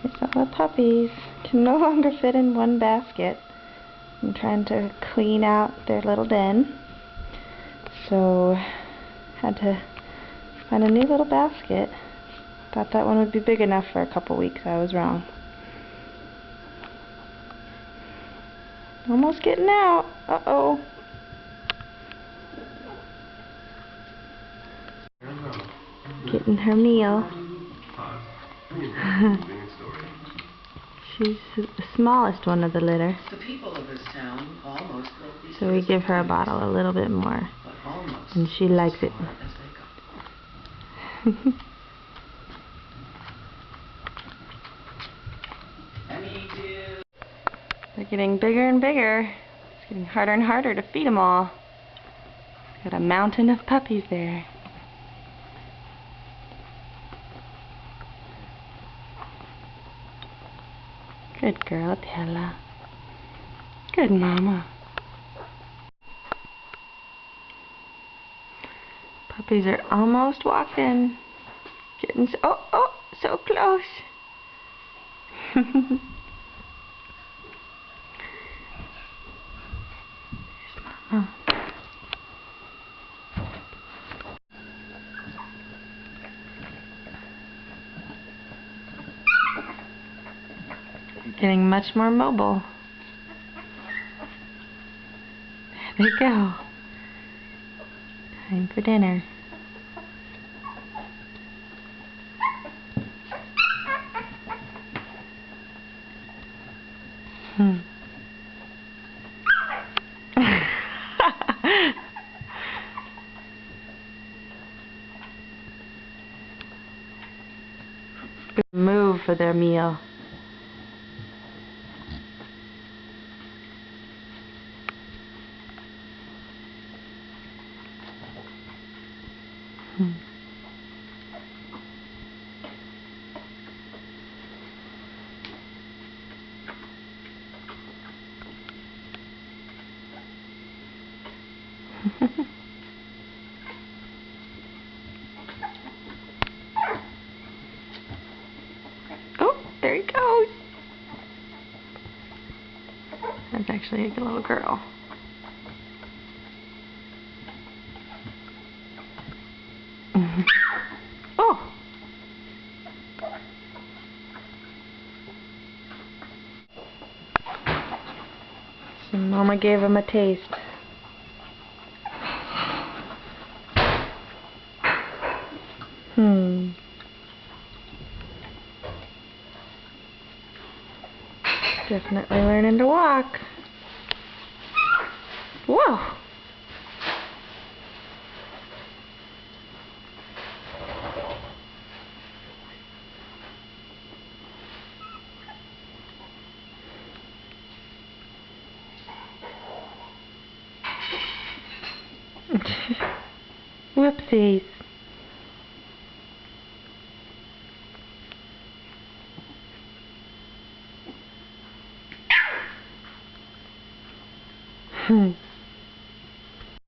Here's all the puppies. Can no longer fit in one basket. I'm trying to clean out their little den. So, had to find a new little basket. Thought that one would be big enough for a couple weeks. I was wrong. Almost getting out. Uh-oh. Getting her meal. She's the smallest one of the litter. The people of this town almost So we give her a bottle a little bit more. And she likes it. They're getting bigger and bigger. It's getting harder and harder to feed them all. Got a mountain of puppies there. Good girl, Stella. Good mama. Puppies are almost walking. Getting so close. Here's mama. Getting much more mobile. There they go. Time for dinner. Move for their meal. Oh, there he goes. That's actually a little girl. Oh! So Mama gave him a taste. Definitely learning to walk. Whoa! Whoopsies.